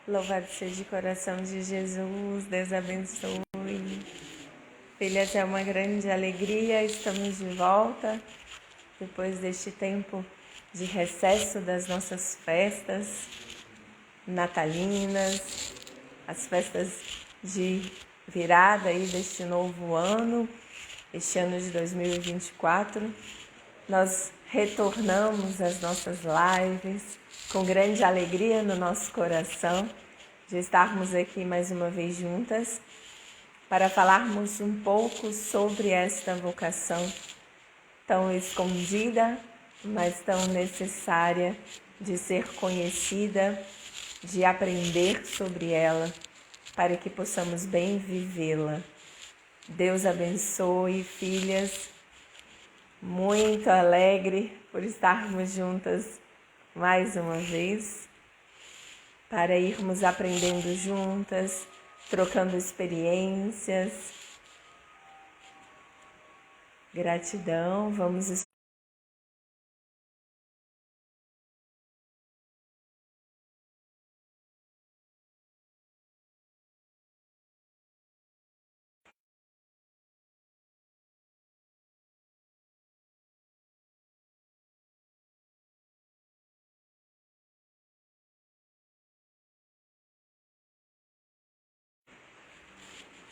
Louvado seja o coração de Jesus, Deus abençoe. Filhas, é uma grande alegria, estamos de volta depois deste tempo de recesso das nossas festas natalinas, as festas de virada aí deste novo ano, este ano de 2024. Nós retornamos às nossas lives com grande alegria no nosso coração de estarmos aqui mais uma vez juntas para falarmos um pouco sobre esta vocação tão escondida, mas tão necessária de ser conhecida, de aprender sobre ela, para que possamos bem vivê-la. Deus abençoe, filhas. Muito alegre por estarmos juntas mais uma vez, para irmos aprendendo juntas, trocando experiências. Gratidão, vamos.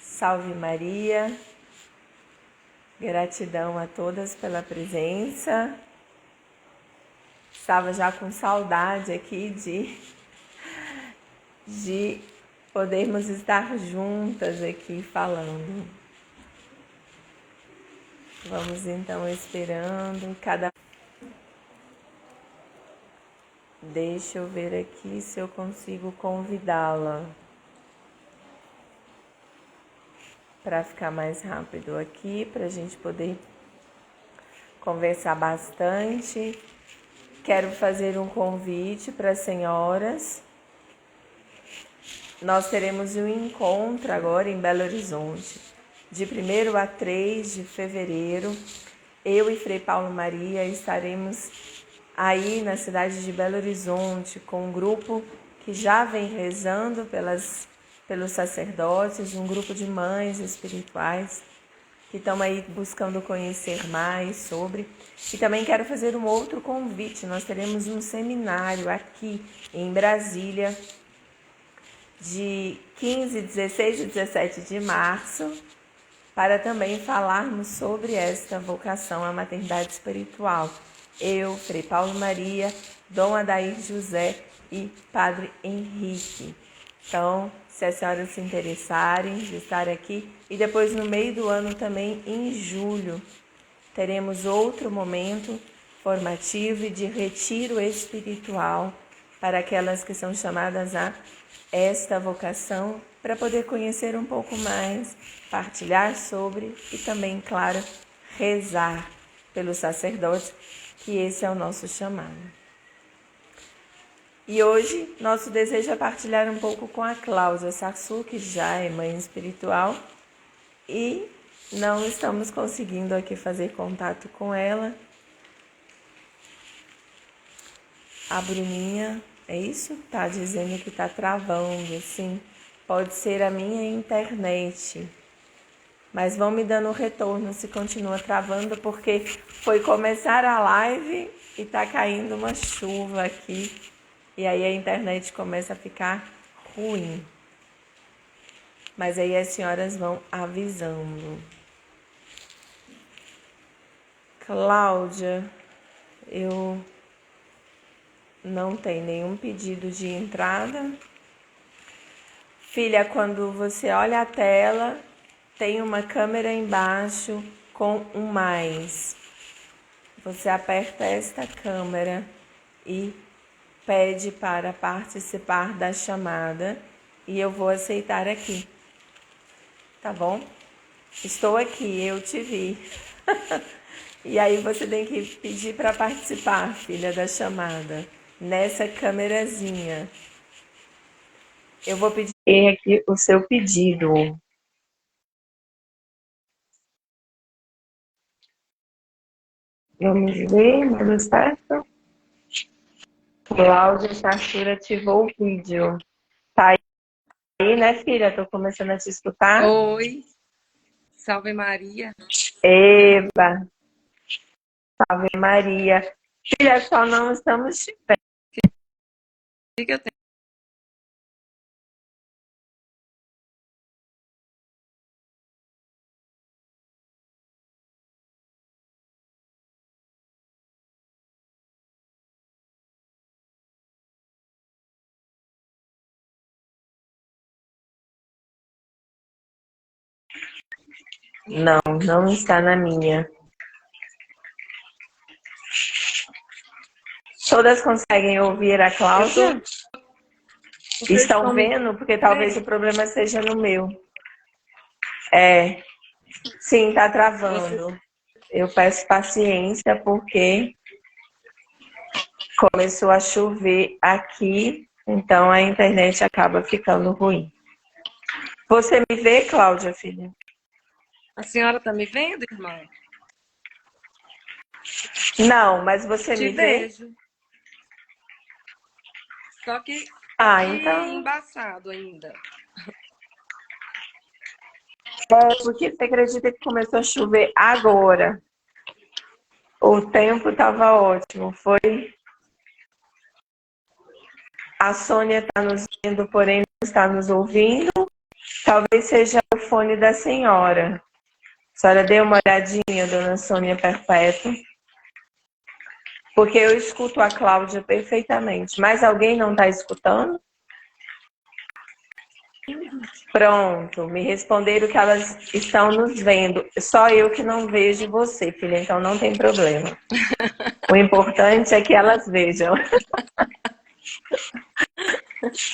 Salve Maria, gratidão a todas pela presença. Estava já com saudade aqui de podermos estar juntas aqui falando. Vamos então esperando cada. Deixa eu ver aqui se eu consigo convidá-la para ficar mais rápido aqui, para a gente poder conversar bastante. Quero fazer um convite para as senhoras. Nós teremos um encontro agora em Belo Horizonte, de 1º a 3 de fevereiro. Eu e Frei Paulo Maria estaremos aí na cidade de Belo Horizonte com um grupo que já vem rezando pelos sacerdotes, um grupo de mães espirituais que estão aí buscando conhecer mais sobre. E também quero fazer um outro convite. Nós teremos um seminário aqui em Brasília, de 15, 16 e 17 de março, para também falarmos sobre esta vocação à maternidade espiritual. Eu, Frei Paulo Maria, Dom Adair José e Padre Henrique. Então, se as senhoras se interessarem de estar aqui, e depois no meio do ano também, em julho, teremos outro momento formativo e de retiro espiritual para aquelas que são chamadas a esta vocação, para poder conhecer um pouco mais, partilhar sobre e também, claro, rezar pelos sacerdotes, que esse é o nosso chamado. E hoje, nosso desejo é partilhar um pouco com a Cláudia Sarsu, que já é mãe espiritual, e não estamos conseguindo aqui fazer contato com ela. A Bruninha, é isso? Tá dizendo que tá travando, assim. Pode ser a minha internet. Mas vão me dando retorno se continua travando, porque foi começar a live e tá caindo uma chuva aqui. E aí a internet começa a ficar ruim. Mas aí as senhoras vão avisando. Cláudia, eu não tenho nenhum pedido de entrada. Filha, quando você olha a tela, tem uma câmera embaixo com um mais. Você aperta esta câmera e pede para participar da chamada e eu vou aceitar aqui. Tá bom? Estou aqui, eu te vi. E aí você tem que pedir para participar, filha, da chamada, nessa câmerazinha. Eu vou pedir aqui o seu pedido. Vamos ver, não deu certo? Cláudia Sartura ativou o vídeo. Aí, né, filha? Tô começando a te escutar. Oi, salve Maria. Eba, Ave Maria. Filha, só não estamos te vendo. O que eu tenho? Não, não está na minha. Todas conseguem ouvir a Cláudia? Vocês Estão estão me vendo? Porque talvez o vendo? problema seja no meu. É, sim, tá Vocês... travando. Eu peço paciência porque começou a chover aqui, então a internet acaba ficando ruim. Você me vê, Cláudia, filha? A senhora está me vendo, irmã? Não, mas você Te me vê? vejo. Só que Ah, então. embaçado ainda. Porque você acredita que começou a chover agora? O tempo estava ótimo. Foi. A Sônia está nos vendo, porém não está nos ouvindo. Talvez seja o fone da senhora. A senhora dê uma olhadinha, dona Sônia Perpétua. Porque eu escuto a Cláudia perfeitamente. Mas alguém não está escutando? Pronto, me responderam que elas estão nos vendo. Só eu que não vejo você, filha, então não tem problema. O importante é que elas vejam.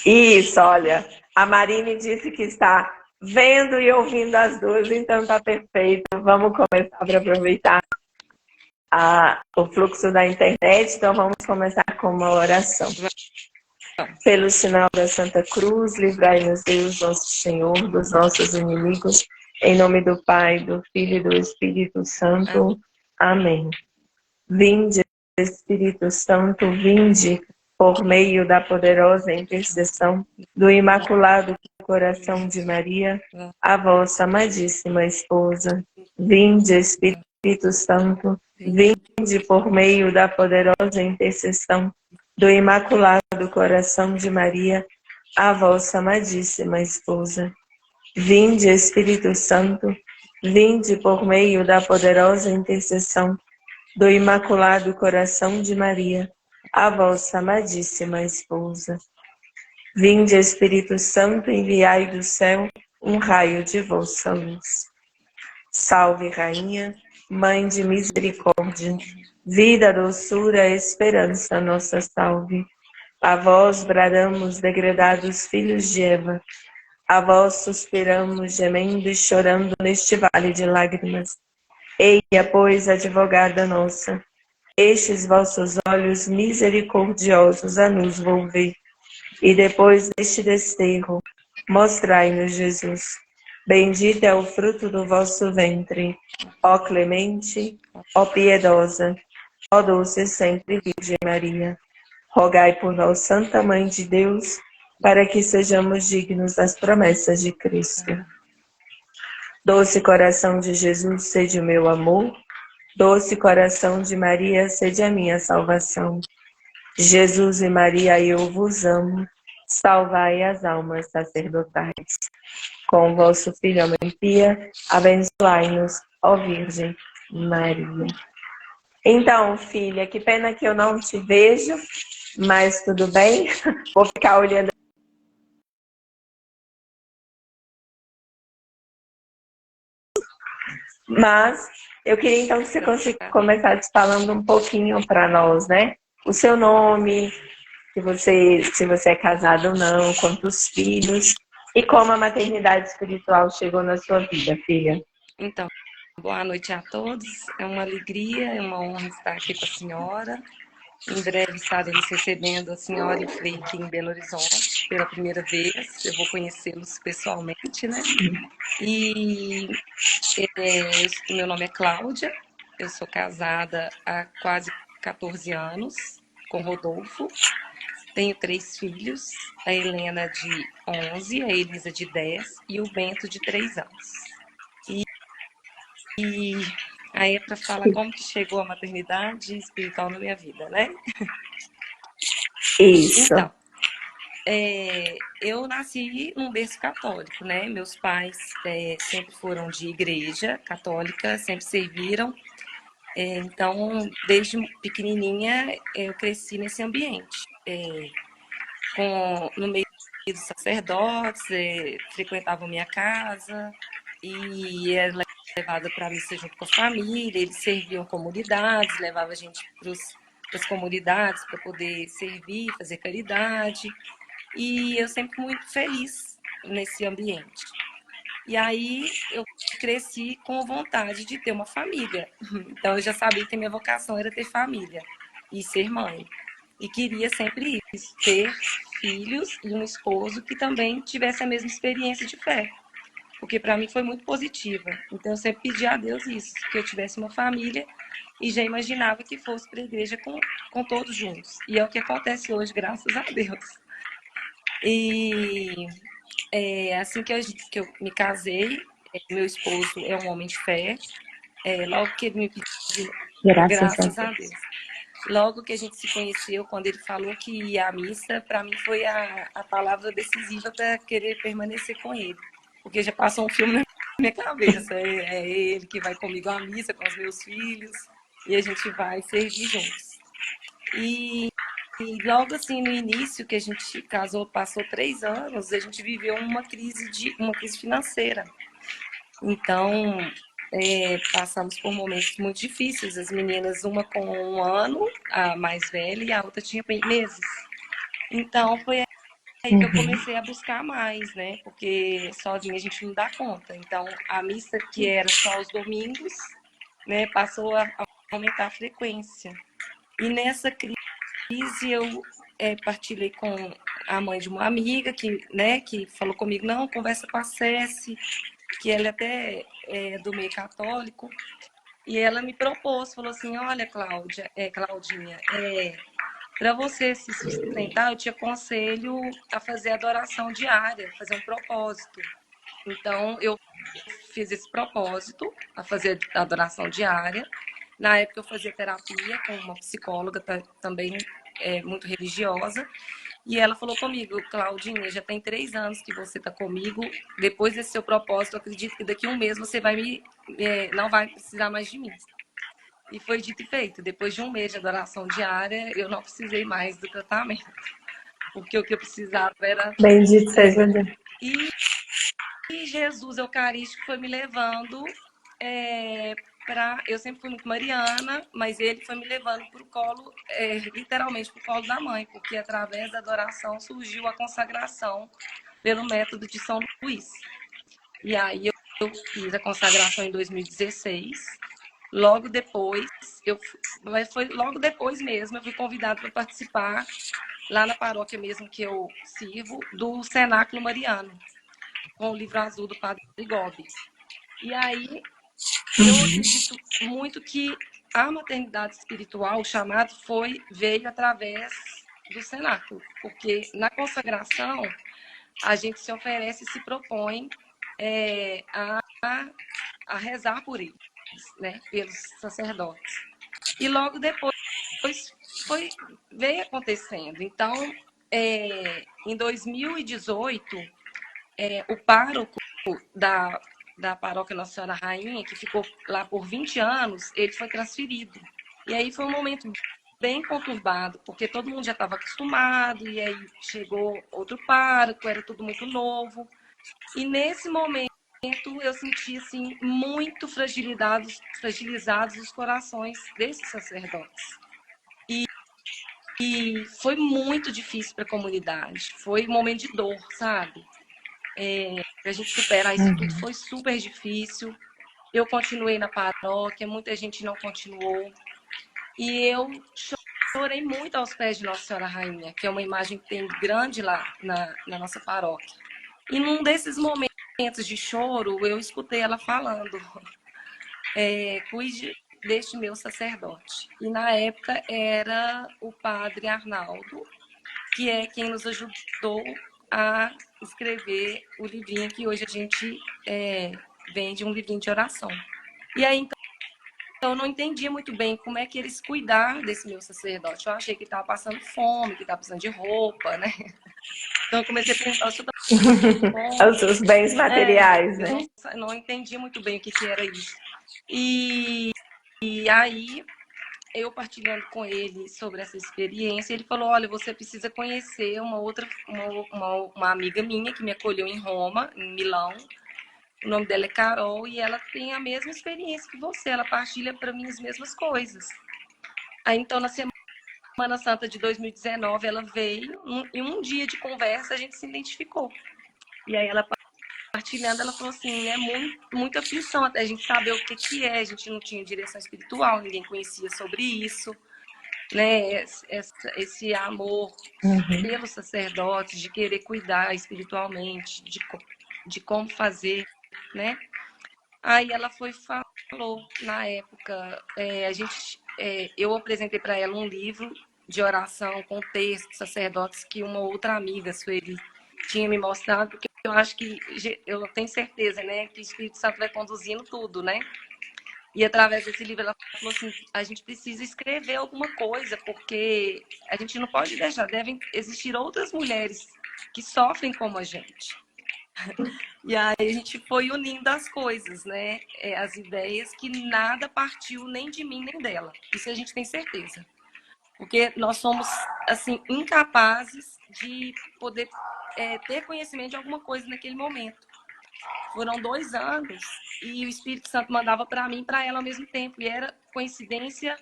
Isso, olha, a Marine disse que está vendo e ouvindo as duas, então está perfeito. Vamos começar para aproveitar o fluxo da internet, então vamos começar com uma oração. Pelo sinal da Santa Cruz, livrai-nos Deus, nosso Senhor, dos nossos inimigos, em nome do Pai, do Filho e do Espírito Santo. Amém. Vinde, Espírito Santo, vinde, por meio da poderosa intercessão do Imaculado Coração de Maria, a vossa amadíssima esposa. Vinde, Espírito Santo, vinde por meio da poderosa intercessão do Imaculado Coração de Maria, a vossa amadíssima esposa. Vinde, Espírito Santo, vinde por meio da poderosa intercessão do Imaculado Coração de Maria, a vossa amadíssima esposa. Vinde, Espírito Santo, enviai do céu um raio de vossa luz. Salve, Rainha, Mãe de misericórdia, vida, doçura, esperança, nossa salve. A vós bradamos, degredados filhos de Eva, a vós suspiramos, gemendo e chorando neste vale de lágrimas. Eia, pois, advogada nossa, estes vossos olhos misericordiosos a nos volver, e depois deste desterro, mostrai-nos Jesus. Bendito é o fruto do vosso ventre, ó clemente, ó piedosa, ó doce sempre Virgem Maria. Rogai por nós, Santa Mãe de Deus, para que sejamos dignos das promessas de Cristo. Doce coração de Jesus, sede o meu amor. Doce coração de Maria, sede a minha salvação. Jesus e Maria, eu vos amo. Salvai as almas sacerdotais. Com vosso Filho, a Mãe Pia, abençoai-nos, ó Virgem Maria. Então, filha, que pena que eu não te vejo, mas tudo bem. Vou ficar olhando. Mas eu queria então que você começasse falando um pouquinho para nós, né? O seu nome, se você é casado ou não, quantos filhos e como a maternidade espiritual chegou na sua vida, filha. Então, boa noite a todos. É uma alegria, é uma honra estar aqui com a senhora. Em breve estaremos recebendo a senhora e o Frei aqui em Belo Horizonte pela primeira vez. Eu vou conhecê-los pessoalmente, né? E meu nome é Cláudia, eu sou casada há quase 14 anos com Rodolfo. Tenho 3 filhos, a Helena de 11, a Elisa de 10 e o Bento de 3 anos. E aí é para falar como que chegou a maternidade espiritual na minha vida, né? Isso. Então, eu nasci num berço católico, né? Meus pais sempre foram de igreja católica, sempre serviram. Então, desde pequenininha, eu cresci nesse ambiente, no meio dos sacerdotes, frequentavam minha casa e era levada para a missa junto com a família. Eles serviam comunidades, levavam a gente para as comunidades para poder servir, fazer caridade. E eu sempre fui muito feliz nesse ambiente. E aí eu cresci com vontade de ter uma família. Então eu já sabia que a minha vocação era ter família e ser mãe. E queria sempre isso, ter filhos e um esposo que também tivesse a mesma experiência de fé. Porque para mim foi muito positiva. Então eu sempre pedi a Deus isso, que eu tivesse uma família e já imaginava que fosse para a igreja com todos juntos. E é o que acontece hoje, graças a Deus. E assim que eu me casei, meu esposo é um homem de fé. Logo que ele me pediu, graças a Deus. Logo que a gente se conheceu, quando ele falou que ia à missa, para mim foi a palavra decisiva para querer permanecer com ele. Porque já passou um filme na minha cabeça. É ele que vai comigo à missa, com os meus filhos, e a gente vai servir juntos. E logo assim, no início que a gente casou, passou 3 anos, a gente viveu uma crise financeira. Então, passamos por momentos muito difíceis. As meninas, uma com 1 ano, a mais velha, e a outra tinha meses. Então, foi aí que eu comecei a buscar mais, né? Porque sozinha a gente não dá conta. Então, a missa que era só aos domingos, né, passou a aumentar a frequência. E nessa crise eu partilhei com a mãe de uma amiga que falou comigo, não, conversa com a Ceci, que ela até é do meio católico, e ela me propôs, falou assim, olha, Claudinha, para você se sustentar, eu te aconselho a fazer adoração diária, fazer um propósito. Então, eu fiz esse propósito, a fazer adoração diária. Na época, eu fazia terapia com uma psicóloga também muito religiosa. E ela falou comigo, Claudinha, já tem 3 anos que você está comigo. Depois desse seu propósito, eu acredito que daqui a 1 mês você não vai precisar mais de mim. E foi dito e feito. Depois de 1 mês de adoração diária, eu não precisei mais do tratamento. Porque o que eu precisava era... Bendito seja Deus. E Jesus Eucarístico foi me levando eu sempre fui muito mariana, mas ele foi me levando para o colo, literalmente para o colo da mãe, porque através da adoração surgiu a consagração pelo método de São Luís. E aí eu fiz a consagração em 2016. Logo depois, foi logo depois mesmo, eu fui convidada para participar, lá na paróquia mesmo que eu sirvo, do Cenáculo Mariano, com o livro azul do Padre Gobi. E aí, eu acredito muito que a maternidade espiritual, o chamado veio através do cenáculo, porque na consagração a gente se oferece e se propõe a rezar por eles, né, pelos sacerdotes. E logo depois veio acontecendo. Então, em 2018, o pároco da paróquia Nossa Senhora Rainha, que ficou lá por 20 anos, ele foi transferido. E aí foi um momento bem conturbado, porque todo mundo já estava acostumado, e aí chegou outro pároco, era tudo muito novo. E nesse momento eu senti assim, muito fragilizados os corações desses sacerdotes. E foi muito difícil para a comunidade, foi um momento de dor, sabe? Para a gente superar isso tudo foi super difícil. Eu continuei na paróquia, muita gente não continuou. E eu chorei muito aos pés de Nossa Senhora Rainha, que é uma imagem que tem grande lá na nossa paróquia. E num desses momentos de choro, eu escutei ela falando, cuide deste meu sacerdote. E na época era o padre Arnaldo, que é quem nos ajudou a escrever o livrinho que hoje a gente vende, um livrinho de oração. E aí, então, eu não entendia muito bem como é que eles cuidar desse meu sacerdote. Eu achei que ele estava passando fome, que estava precisando de roupa, né? Então, eu comecei a perguntar, o senhor tá Os bens materiais, eu né? não entendi muito bem o que era isso. E aí, eu partilhando com ele sobre essa experiência, ele falou, olha, você precisa conhecer uma amiga minha que me acolheu em Roma, em Milão. O nome dela é Carol e ela tem a mesma experiência que você, ela partilha para mim as mesmas coisas. Aí, então, na Semana Santa de 2019, ela veio, em um dia de conversa, a gente se identificou. E aí, ela partilhando, ela falou assim, é muita aflição até a gente saber o que é, a gente não tinha direção espiritual, ninguém conhecia sobre isso, né? Esse amor pelos sacerdotes, de querer cuidar espiritualmente, de como fazer, né? Aí ela falou, na época, eu apresentei para ela um livro de oração com textos sacerdotes que uma outra amiga, Sueli, tinha me mostrado, porque eu acho que, eu tenho certeza, né, que o Espírito Santo vai conduzindo tudo, né? E através desse livro ela falou assim, a gente precisa escrever alguma coisa, porque a gente não pode deixar, devem existir outras mulheres que sofrem como a gente. E aí a gente foi unindo as coisas, né? As ideias, que nada partiu nem de mim nem dela. Isso a gente tem certeza. Porque nós somos, assim, incapazes de poder ter conhecimento de alguma coisa naquele momento. Foram 2 anos e o Espírito Santo mandava para mim e para ela ao mesmo tempo. E era coincidência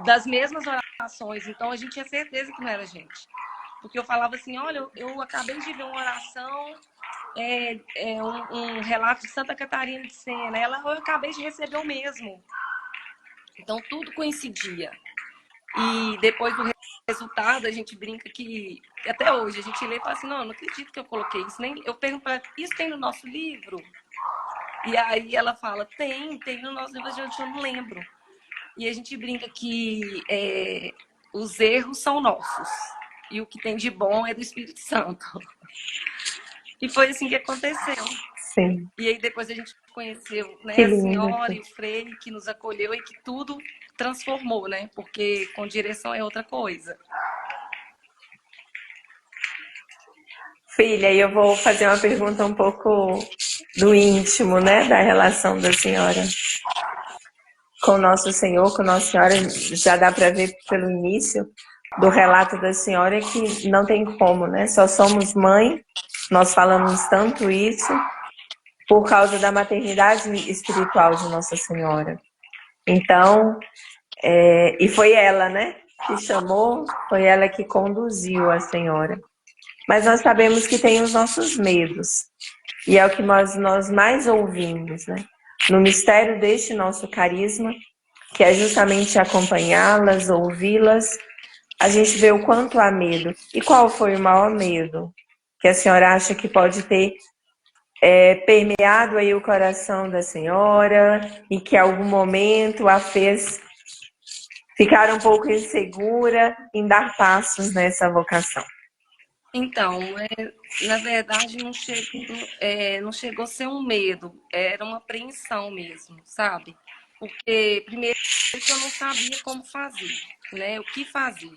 das mesmas orações. Então a gente tinha certeza que não era a gente. Porque eu falava assim, olha, eu acabei de ver uma oração, um relato de Santa Catarina de Sena. Eu acabei de receber o mesmo. Então tudo coincidia. E depois do resultado, a gente brinca que, até hoje, a gente lê e fala assim, não acredito que eu coloquei isso. Eu pergunto para ela, isso tem no nosso livro? E aí ela fala, tem no nosso livro, eu não lembro. E a gente brinca que os erros são nossos. E o que tem de bom é do Espírito Santo. E foi assim que aconteceu. Sim. E aí depois a gente conheceu, Que né, a lindo. senhora e o Frei que nos acolheu e que tudo transformou, né? Porque com direção é outra coisa. Filha, eu vou fazer uma pergunta um pouco do íntimo, né? Da relação da senhora com Nosso Senhor, com Nossa Senhora. Já dá para ver pelo início do relato da senhora que não tem como, né? Só somos mãe, nós falamos tanto isso por causa da maternidade espiritual de Nossa Senhora. Então, e foi ela, né, que chamou, foi ela que conduziu a senhora. Mas nós sabemos que tem os nossos medos, e é o que nós mais ouvimos, né? No mistério deste nosso carisma, que é justamente acompanhá-las, ouvi-las, a gente vê o quanto há medo. E qual foi o maior medo que a senhora acha que pode ter permeado aí o coração da senhora e que em algum momento a fez ficar um pouco insegura em dar passos nessa vocação? Então, na verdade, não chegou a ser um medo, era uma apreensão mesmo, sabe? Porque, primeiro, que eu não sabia como fazer, né? O que fazer.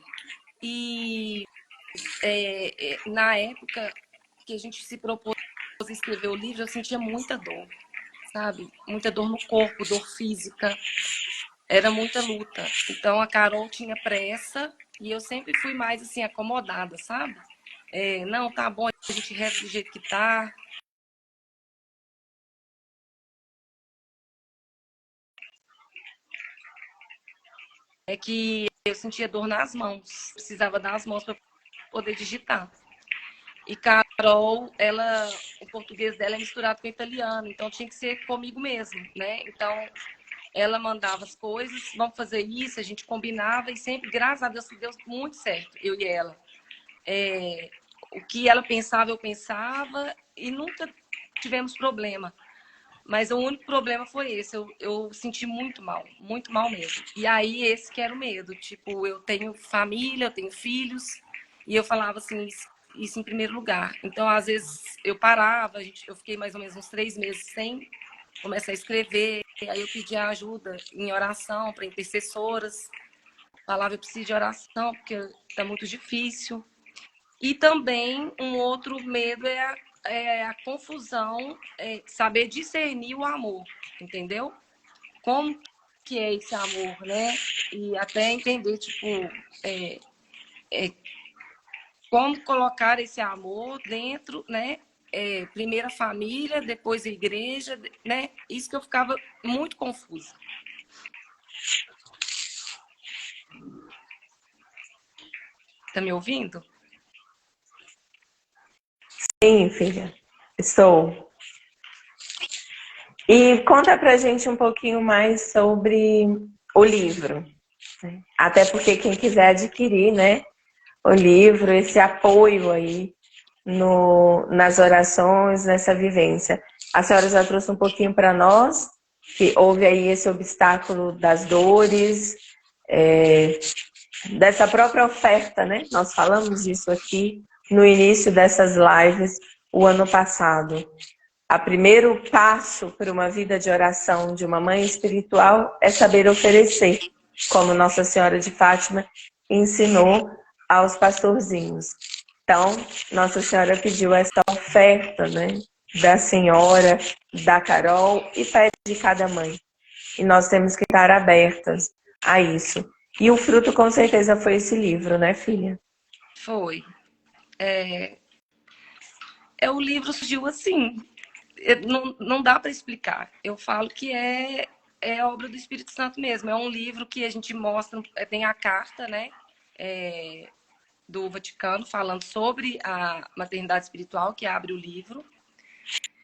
E na época que a gente se propôs a escrever o livro, eu sentia muita dor, sabe? Muita dor no corpo, dor física. Era muita luta. Então, a Carol tinha pressa e eu sempre fui mais, assim, acomodada, sabe? Não, tá bom, a gente reza do jeito que tá. É que eu sentia dor nas mãos, precisava das mãos para poder digitar. E Carol, o português dela é misturado com o italiano, então tinha que ser comigo mesmo, né? Então, ela mandava as coisas, vamos fazer isso, a gente combinava e sempre, graças a Deus, deu muito certo, eu e ela. O que ela pensava, eu pensava e nunca tivemos problema. Mas o único problema foi esse, eu senti muito mal mesmo. E aí esse que era o medo, tipo, eu tenho família, eu tenho filhos, E eu falava assim, isso em primeiro lugar. Então, às vezes, eu parava, eu fiquei mais ou menos uns 3 meses sem começar a escrever, aí eu pedia ajuda em oração para intercessoras, falava, eu preciso de oração, porque está muito difícil. E também um outro medo é a confusão, saber discernir o amor, entendeu? Como que é esse amor, né? E até entender, tipo, como colocar esse amor dentro, né? Primeiro a família, depois a igreja, né? Isso que eu ficava muito confusa. Tá me ouvindo? Sim, filha, estou. E conta pra gente um pouquinho mais sobre o livro. Até porque quem quiser adquirir, né, o livro, esse apoio aí nas orações, nessa vivência. A senhora já trouxe um pouquinho para nós, que houve aí esse obstáculo das dores, dessa própria oferta, né? Nós falamos disso aqui no início dessas lives o ano passado. O primeiro passo para uma vida de oração de uma mãe espiritual é saber oferecer, como Nossa Senhora de Fátima ensinou aos pastorzinhos. Então, Nossa Senhora pediu essa oferta, né, da senhora, da Carol e pede de cada mãe. E nós temos que estar abertas a isso. E o fruto, com certeza, foi esse livro, né, filha? Foi. O livro surgiu assim. Não dá para explicar. Eu falo que é obra do Espírito Santo mesmo. É um livro que a gente mostra, tem a carta, né, do Vaticano falando sobre a maternidade espiritual, que abre o livro,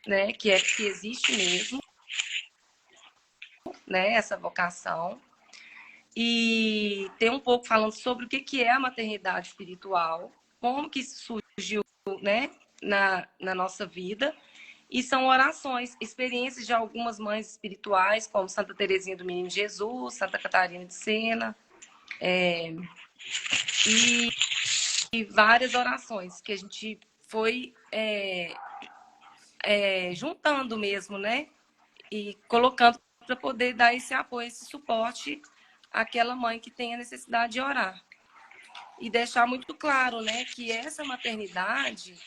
né, que existe mesmo, né, essa vocação. E tem um pouco falando sobre o que é a maternidade espiritual, como que isso surgiu, né, na nossa vida. E são orações, experiências de algumas mães espirituais, como Santa Teresinha do Menino Jesus, Santa Catarina de Sena, e várias orações que a gente foi juntando mesmo, né? E colocando para poder dar esse apoio, esse suporte àquela mãe que tem a necessidade de orar. E deixar muito claro, né, que essa maternidade,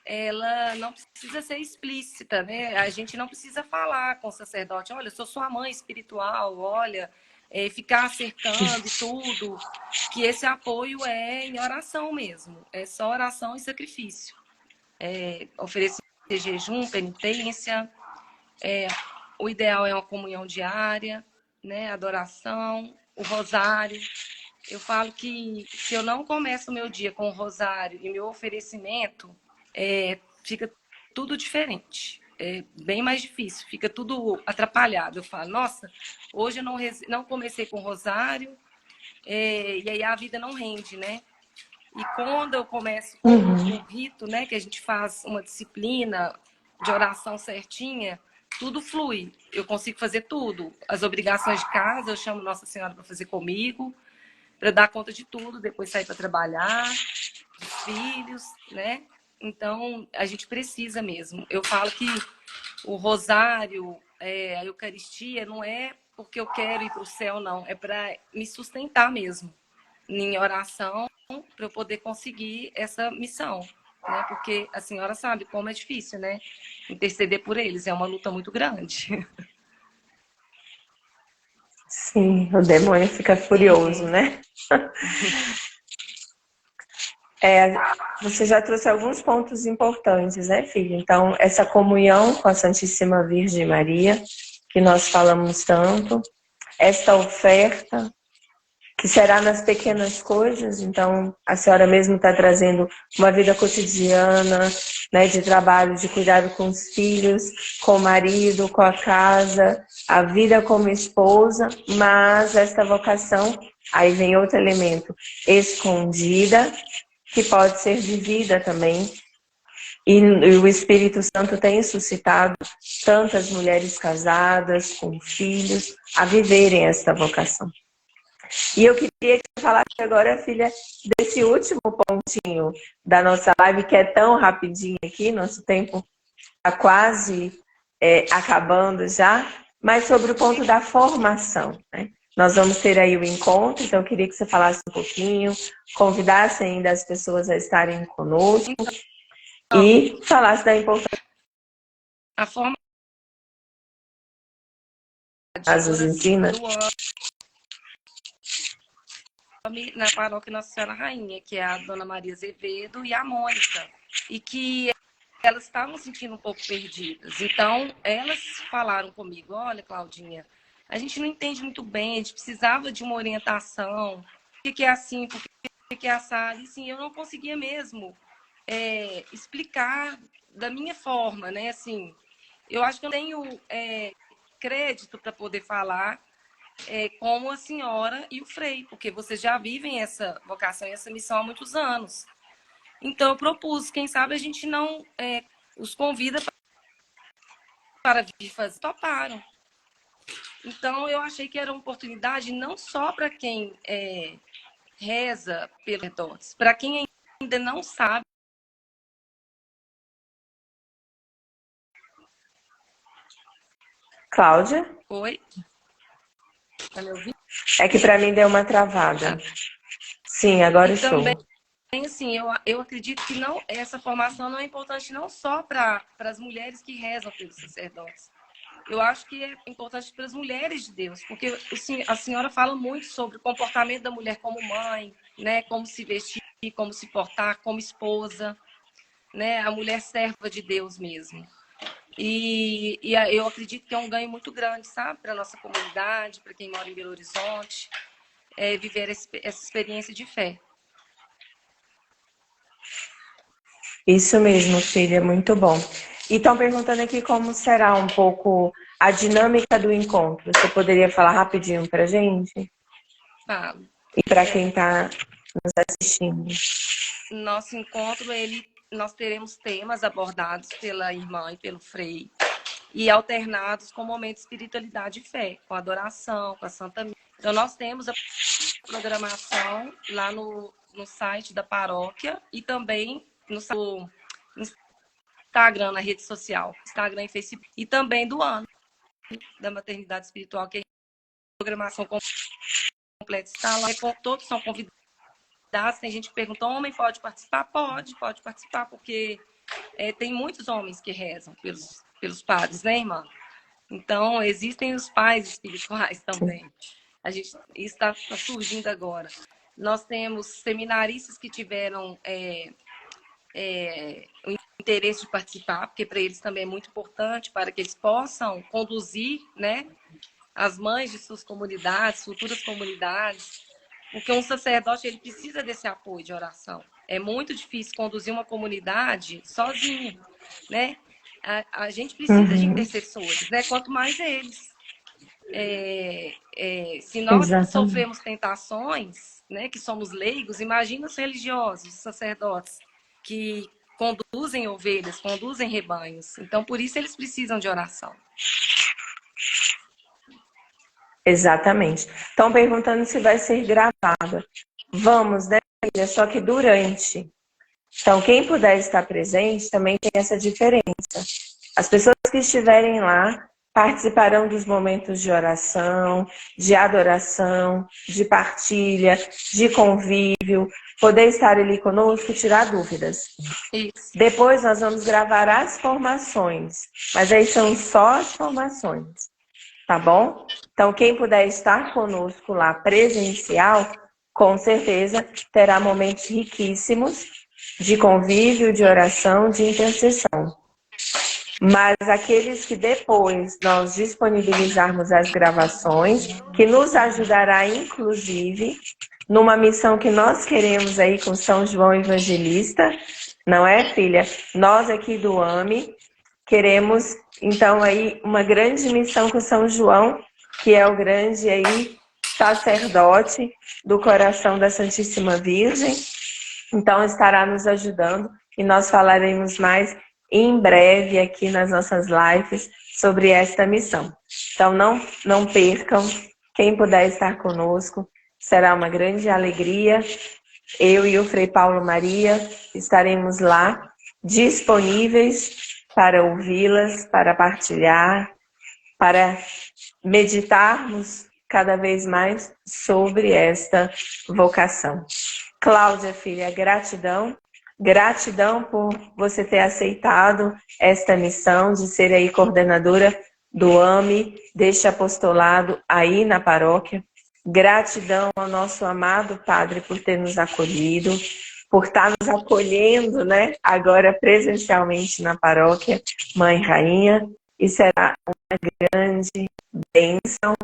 ela não precisa ser explícita, né? A gente não precisa falar com o sacerdote, olha, eu sou sua mãe espiritual, olha, ficar cercando e tudo, que esse apoio é em oração mesmo, é só oração e sacrifício. Oferecer jejum, penitência, o ideal é uma comunhão diária, né? Adoração, o rosário. Eu falo que se eu não começo o meu dia com o rosário e meu oferecimento, fica tudo diferente. É bem mais difícil, fica tudo atrapalhado. Eu falo, nossa, hoje eu não comecei com o rosário, e aí a vida não rende, né? E quando eu começo com o rito, né, que a gente faz uma disciplina de oração certinha, tudo flui. Eu consigo fazer tudo. As obrigações de casa, eu chamo Nossa Senhora para fazer comigo, para dar conta de tudo, depois sair para trabalhar, dos filhos, né? Então, a gente precisa mesmo. Eu falo que o rosário, a Eucaristia, não é porque eu quero ir para o céu, não. É para me sustentar mesmo em oração, para eu poder conseguir essa missão. Né? Porque a senhora sabe como é difícil, né? Interceder por eles. É uma luta muito grande. Sim, o demônio fica furioso, né? Você já trouxe alguns pontos importantes, né, filha? Então, essa comunhão com a Santíssima Virgem Maria, que nós falamos tanto, esta oferta, que será nas pequenas coisas. Então, a senhora mesmo está trazendo uma vida cotidiana, né, de trabalho, de cuidado com os filhos, com o marido, com a casa, a vida como esposa, mas esta vocação, aí vem outro elemento, escondida, que pode ser vivida também. E o Espírito Santo tem suscitado tantas mulheres casadas, com filhos, a viverem esta vocação. E eu queria que você falasse agora, filha, desse último pontinho da nossa live, que é tão rapidinho aqui, nosso tempo está quase acabando já, mas sobre o ponto da formação, né? Nós vamos ter aí o encontro, então eu queria que você falasse um pouquinho, convidasse ainda as pessoas a estarem conosco e falasse da importância A forma que Jesus ensina. do ano na paróquia Nossa Senhora Rainha, que é a Dona Maria Azevedo e a Mônica, e que elas estavam se sentindo um pouco perdidas. Então, elas falaram comigo, olha, Claudinha, a gente não entende muito bem, a gente precisava de uma orientação, por que é assim, por que é assado, e sim, eu não conseguia mesmo explicar da minha forma, né, assim, eu acho que eu tenho crédito para poder falar como a senhora e o Frei, porque vocês já vivem essa vocação e essa missão há muitos anos. Então, eu propus, quem sabe a gente não os convida para vir fazer. Toparam. Então, eu achei que era uma oportunidade não só para quem reza pelos sacerdotes, para quem ainda não sabe. Cláudia? Oi? Tá me ouvindo? É que para mim deu uma travada. Sim, agora E estou. também, assim, eu acredito que não, essa formação não é importante não só para as mulheres que rezam pelos sacerdotes. Eu acho que é importante para as mulheres de Deus, porque a senhora fala muito sobre o comportamento da mulher como mãe, né? Como se vestir, como se portar, como esposa, né? A mulher serva de Deus mesmo. E eu acredito que é um ganho muito grande, sabe? Para a nossa comunidade, para quem mora em Belo Horizonte, viver essa experiência de fé. Isso mesmo, filha, muito bom. E estão perguntando aqui como será um pouco a dinâmica do encontro. Você poderia falar rapidinho para a gente? Falo. E para quem está nos assistindo? Nosso encontro, nós teremos temas abordados pela irmã e pelo Frei, e alternados com momentos de espiritualidade e fé, com adoração, com a Santa Missa. Então, nós temos a programação lá no site da paróquia e também no Instagram, na rede social, Instagram e Facebook, e também do ano da maternidade espiritual, que a programação completa está lá, todos são convidados. Tem gente que pergunta, homem pode participar? Pode participar, porque tem muitos homens que rezam pelos padres, né, irmã? Então, existem os pais espirituais também. Isso está surgindo agora. Nós temos seminaristas que tiveram o interesse de participar, porque para eles também é muito importante, para que eles possam conduzir, né, as mães de suas comunidades, futuras comunidades, porque um sacerdote ele precisa desse apoio de oração. É muito difícil conduzir uma comunidade sozinho, né? A gente precisa de intercessores, né? Quanto mais eles. Se nós sofremos tentações, né, que somos leigos, imagina os religiosos, os sacerdotes, que conduzem ovelhas, conduzem rebanhos. Então, por isso eles precisam de oração. Exatamente. Estão perguntando se vai ser gravada. Vamos, né, filha? Só que durante. Então, quem puder estar presente também tem essa diferença. As pessoas que estiverem lá participarão dos momentos de oração, de adoração, de partilha, de convívio, poder estar ali conosco e tirar dúvidas. Isso. Depois nós vamos gravar as formações, mas aí são só as formações, tá bom? Então, quem puder estar conosco lá presencial, com certeza terá momentos riquíssimos de convívio, de oração, de intercessão. Mas aqueles que depois nós disponibilizarmos as gravações, que nos ajudará, inclusive, numa missão que nós queremos aí com São João Evangelista, não é, filha? Nós aqui do AME queremos, então, aí uma grande missão com São João, que é o grande aí sacerdote do coração da Santíssima Virgem. Então, estará nos ajudando e nós falaremos mais em breve aqui nas nossas lives sobre esta missão. Então, não percam, quem puder estar conosco, será uma grande alegria. Eu e o Frei Paulo Maria estaremos lá, disponíveis para ouvi-las, para partilhar, para meditarmos cada vez mais sobre esta vocação. Cláudia, filha, gratidão. Gratidão por você ter aceitado esta missão de ser aí coordenadora do AME, deste apostolado aí na paróquia. Gratidão ao nosso amado Padre por ter nos acolhido, por estar nos acolhendo, né, agora presencialmente na paróquia Mãe Rainha. E será uma grande bênção.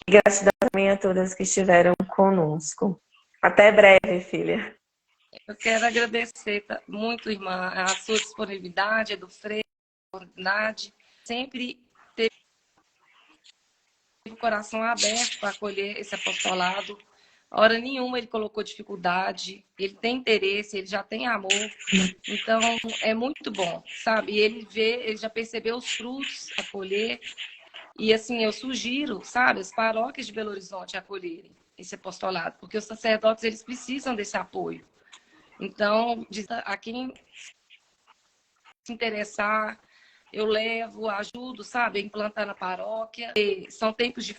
E gratidão também a todas que estiveram conosco. Até breve, filha. Eu quero agradecer muito, irmã, a sua disponibilidade, a do Frei, a oportunidade. Sempre teve o coração aberto para acolher esse apostolado. Hora nenhuma ele colocou dificuldade, ele tem interesse, ele já tem amor. Então, é muito bom, sabe? E ele já percebeu os frutos a colher. E assim, eu sugiro, sabe, as paróquias de Belo Horizonte acolherem esse apostolado, porque os sacerdotes, eles precisam desse apoio. Então, a quem se interessar, eu levo, ajudo, sabe, a implantar na paróquia. E são tempos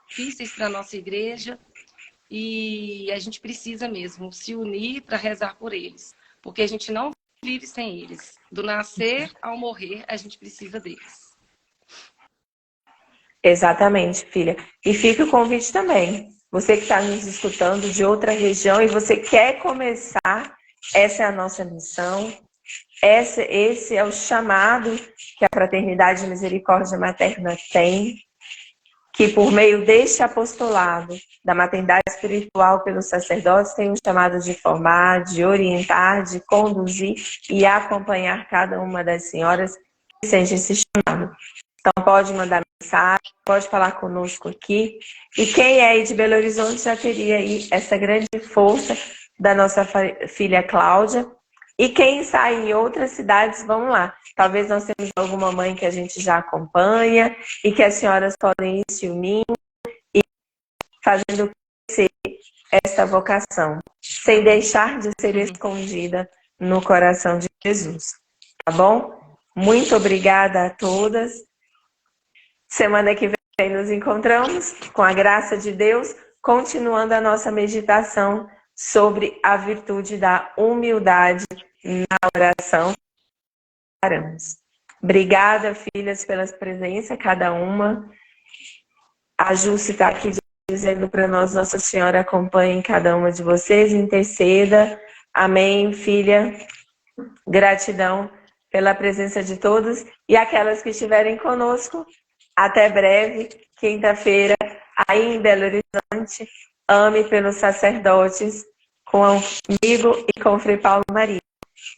difíceis para a nossa igreja e a gente precisa mesmo se unir para rezar por eles, porque a gente não vive sem eles. Do nascer ao morrer, a gente precisa deles. Exatamente, filha. E fica o convite também. Você que está nos escutando de outra região e você quer começar, essa é a nossa missão. Esse é o chamado que a Fraternidade de Misericórdia Materna tem, que por meio deste apostolado da maternidade espiritual pelos sacerdotes tem o chamado de formar, de orientar, de conduzir e acompanhar cada uma das senhoras que sente esse chamado. Então pode mandar mensagem, pode falar conosco aqui. E quem é aí de Belo Horizonte já teria aí essa grande força da nossa filha Cláudia. E quem está em outras cidades, vamos lá. Talvez nós temos alguma mãe que a gente já acompanha e que as senhoras podem ir se unindo e fazendo crescer essa vocação, sem deixar de ser escondida no coração de Jesus. Tá bom? Muito obrigada a todas. Semana que vem nos encontramos, com a graça de Deus, continuando a nossa meditação sobre a virtude da humildade na oração. Obrigada, filhas, pela presença, cada uma. A Júcia está aqui dizendo para nós, Nossa Senhora acompanhe cada uma de vocês, interceda. Amém, filha. Gratidão pela presença de todos e aquelas que estiverem conosco. Até breve, quinta-feira, aí em Belo Horizonte, ame pelos sacerdotes, comigo e com o Frei Paulo Maria.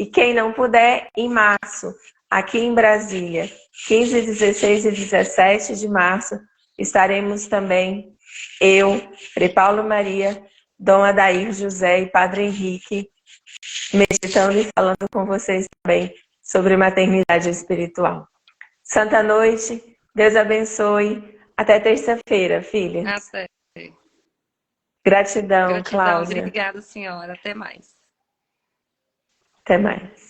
E quem não puder, em março, aqui em Brasília, 15, 16 e 17 de março, estaremos também, eu, Frei Paulo Maria, Dom Adair José e Padre Henrique, meditando e falando com vocês também sobre maternidade espiritual. Santa noite, Deus abençoe. Até terça-feira, filha. Até. Gratidão, Cláudia. Obrigada, senhora. Até mais. Até mais.